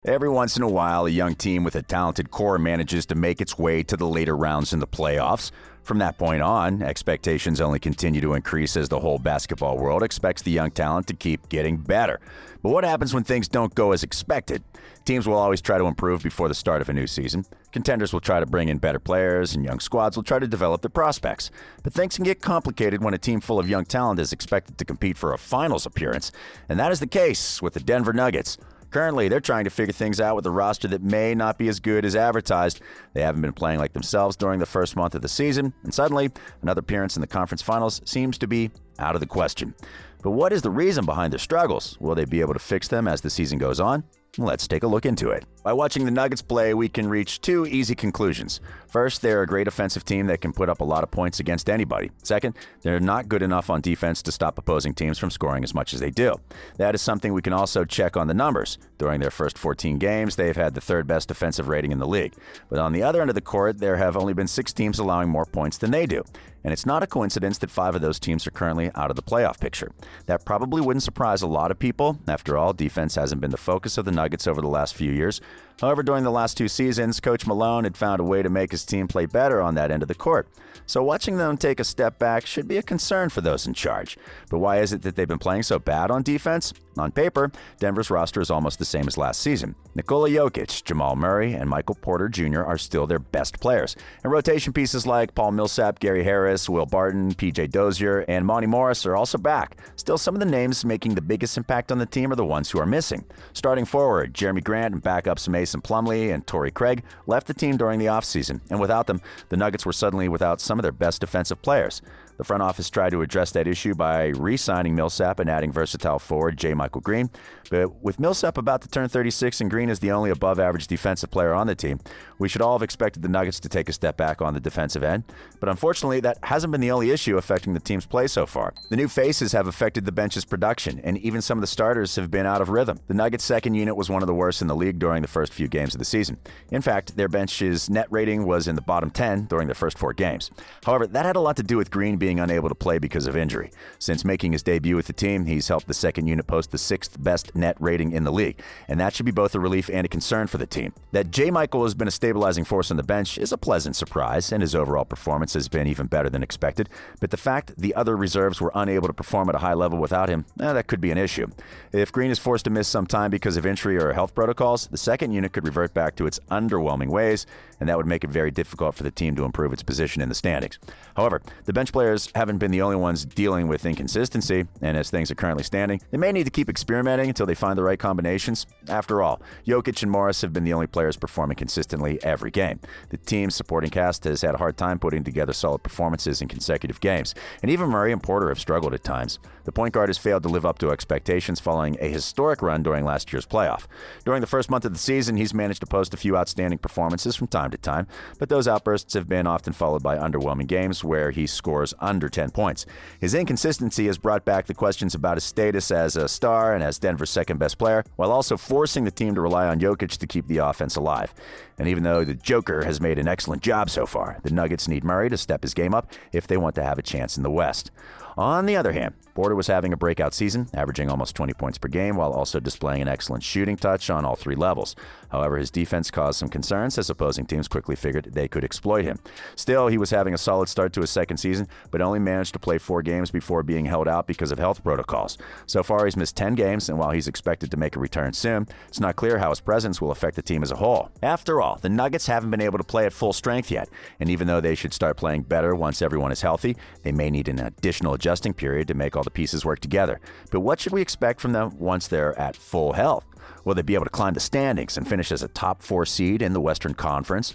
Every once in a while, a young team with a talented core manages to make its way to the later rounds in the playoffs. From that point on, expectations only continue to increase as the whole basketball world expects the young talent to keep getting better. But what happens when things don't go as expected? Teams will always try to improve before the start of a new season. Contenders will try to bring in better players, and young squads will try to develop their prospects. But things can get complicated when a team full of young talent is expected to compete for a finals appearance, and that is the case with the Denver Nuggets. Currently, they're trying to figure things out with a roster that may not be as good as advertised. They haven't been playing like themselves during the first month of the season, and suddenly, another appearance in the conference finals seems to be out of the question. But what is the reason behind their struggles? Will they be able to fix them as the season goes on? Let's take a look into it. By watching the Nuggets play, we can reach two easy conclusions. First, they're a great offensive team that can put up a lot of points against anybody. Second, they're not good enough on defense to stop opposing teams from scoring as much as they do. That is something we can also check on the numbers. During their first 14 games, they've had the third best defensive rating in the league. But on the other end of the court, there have only been 6 teams allowing more points than they do. And it's not a coincidence that 5 of those teams are currently out of the playoff picture. That probably wouldn't surprise a lot of people. After all, defense hasn't been the focus of the Nuggets over the last few years. However, during the last 2 seasons, Coach Malone had found a way to make his team play better on that end of the court. So watching them take a step back should be a concern for those in charge. But why is it that they've been playing so bad on defense? On paper, Denver's roster is almost the same as last season. Nikola Jokic, Jamal Murray, and Michael Porter Jr. are still their best players. And rotation pieces like Paul Millsap, Gary Harris, Will Barton, PJ Dozier, and Monty Morris are also back. Still, some of the names making the biggest impact on the team are the ones who are missing. Starting forward, Jeremy Grant and backups Mason Plumlee and Torrey Craig left the team during the offseason, and without them, the Nuggets were suddenly without some of their best defensive players. The front office tried to address that issue by re-signing Millsap and adding versatile forward J. Michael Green. But with Millsap about to turn 36 and Green is the only above-average defensive player on the team, we should all have expected the Nuggets to take a step back on the defensive end. But unfortunately, that hasn't been the only issue affecting the team's play so far. The new faces have affected the bench's production, and even some of the starters have been out of rhythm. The Nuggets' second unit was one of the worst in the league during the first few games of the season. In fact, their bench's net rating was in the bottom 10 during the first 4 games. However, that had a lot to do with Green being unable to play because of injury. Since making his debut with the team, he's helped the second unit post the 6th best net rating in the league, and that should be both a relief and a concern for the team. That J. Michael has been a stabilizing force on the bench is a pleasant surprise, and his overall performance has been even better than expected, but the fact the other reserves were unable to perform at a high level without him, that could be an issue. If Green is forced to miss some time because of injury or health protocols, the second unit could revert back to its underwhelming ways, and that would make it very difficult for the team to improve its position in the standings. However, the bench players haven't been the only ones dealing with inconsistency, and as things are currently standing, they may need to keep experimenting until they find the right combinations. After all, Jokic and Morris have been the only players performing consistently every game. The team's supporting cast has had a hard time putting together solid performances in consecutive games, and even Murray and Porter have struggled at times. The point guard has failed to live up to expectations following a historic run during last year's playoff. During the first month of the season, he's managed to post a few outstanding performances from time to time, but those outbursts have been often followed by underwhelming games where he scores under 10 points. His inconsistency has brought back the questions about his status as a star and as Denver's second-best player, while also forcing the team to rely on Jokic to keep the offense alive. And even though the Joker has made an excellent job so far, the Nuggets need Murray to step his game up if they want to have a chance in the West. On the other hand, Porter was having a breakout season, averaging almost 20 points per game while also displaying an excellent shooting touch on all 3 levels. However, his defense caused some concerns as opposing teams quickly figured they could exploit him. Still, he was having a solid start to his second season, but only managed to play 4 games before being held out because of health protocols. So far, he's missed 10 games, and while he's expected to make a return soon, it's not clear how his presence will affect the team as a whole. After all, the Nuggets haven't been able to play at full strength yet, and even though they should start playing better once everyone is healthy, they may need an additional adjusting period to make all the pieces work together. But what should we expect from them once they're at full health? Will they be able to climb the standings and finish as a top 4 seed in the Western Conference?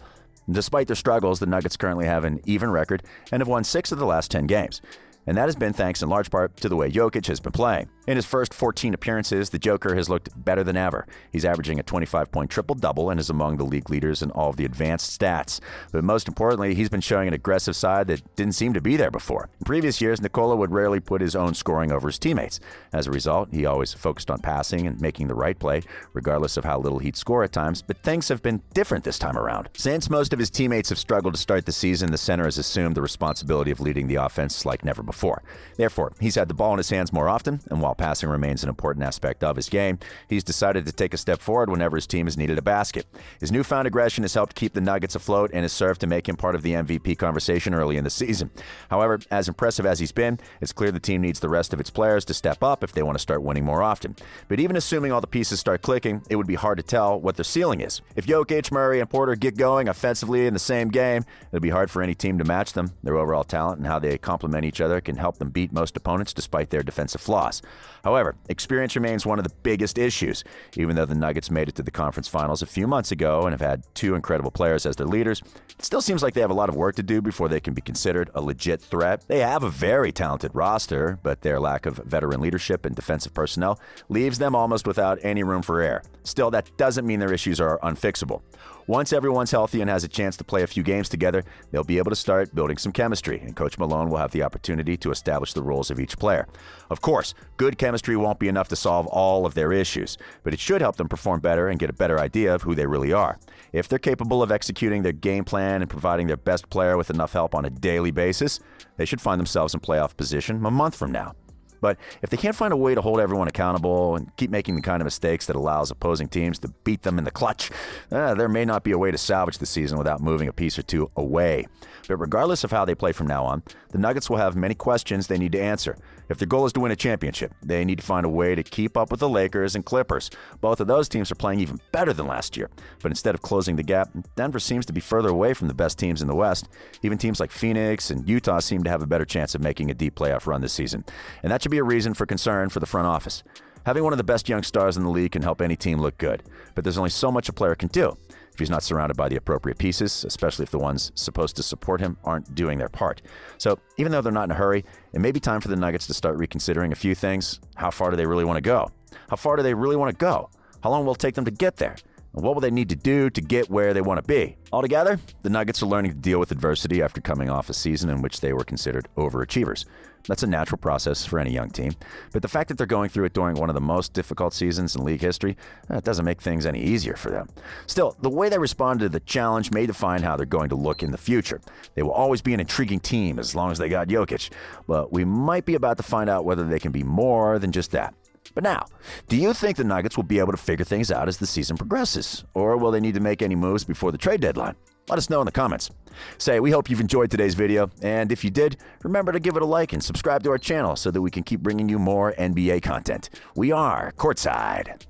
Despite their struggles, the Nuggets currently have an even record and have won 6 of the last 10 games. And that has been thanks in large part to the way Jokic has been playing. In his first 14 appearances, the Joker has looked better than ever. He's averaging a 25-point triple-double and is among the league leaders in all of the advanced stats. But most importantly, he's been showing an aggressive side that didn't seem to be there before. In previous years, Nikola would rarely put his own scoring over his teammates. As a result, he always focused on passing and making the right play, regardless of how little he'd score at times, but things have been different this time around. Since most of his teammates have struggled to start the season, the center has assumed the responsibility of leading the offense like never before. Therefore, he's had the ball in his hands more often, and while while passing remains an important aspect of his game, he's decided to take a step forward whenever his team has needed a basket. His newfound aggression has helped keep the Nuggets afloat and has served to make him part of the MVP conversation early in the season. However, as impressive as he's been, it's clear the team needs the rest of its players to step up if they want to start winning more often. But even assuming all the pieces start clicking, it would be hard to tell what their ceiling is. If Jokic, Murray, and Porter get going offensively in the same game, it'll be hard for any team to match them. Their overall talent and how they complement each other can help them beat most opponents despite their defensive flaws. However, experience remains one of the biggest issues. Even though the Nuggets made it to the conference finals a few months ago and have had two incredible players as their leaders, it still seems like they have a lot of work to do before they can be considered a legit threat. They have a very talented roster, but their lack of veteran leadership and defensive personnel leaves them almost without any room for error. Still, that doesn't mean their issues are unfixable. Once everyone's healthy and has a chance to play a few games together, they'll be able to start building some chemistry, and Coach Malone will have the opportunity to establish the roles of each player. Of course, good chemistry won't be enough to solve all of their issues, but it should help them perform better and get a better idea of who they really are. If they're capable of executing their game plan and providing their best player with enough help on a daily basis, they should find themselves in playoff position a month from now. But if they can't find a way to hold everyone accountable and keep making the kind of mistakes that allows opposing teams to beat them in the clutch, there may not be a way to salvage the season without moving a piece or two away. But regardless of how they play from now on, the Nuggets will have many questions they need to answer. If their goal is to win a championship, they need to find a way to keep up with the Lakers and Clippers. Both of those teams are playing even better than last year. But instead of closing the gap, Denver seems to be further away from the best teams in the West. Even teams like Phoenix and Utah seem to have a better chance of making a deep playoff run this season. And that should be a reason for concern for the front office. Having one of the best young stars in the league can help any team look good, but there's only so much a player can do if he's not surrounded by the appropriate pieces, especially if the ones supposed to support him aren't doing their part. So even though they're not in a hurry, it may be time for the Nuggets to start reconsidering a few things. How far do they really want to go? How far do they really want to go? How long will it take them to get there? And what will they need to do to get where they want to be? Altogether, the Nuggets are learning to deal with adversity after coming off a season in which they were considered overachievers. That's a natural process for any young team, but the fact that they're going through it during one of the most difficult seasons in league history, doesn't make things any easier for them. Still, the way they responded to the challenge may define how they're going to look in the future. They will always be an intriguing team as long as they got Jokic, but we might be about to find out whether they can be more than just that. But now, do you think the Nuggets will be able to figure things out as the season progresses? Or will they need to make any moves before the trade deadline? Let us know in the comments. We hope you've enjoyed today's video, and if you did, remember to give it a like and subscribe to our channel so that we can keep bringing you more NBA content. We are Courtside.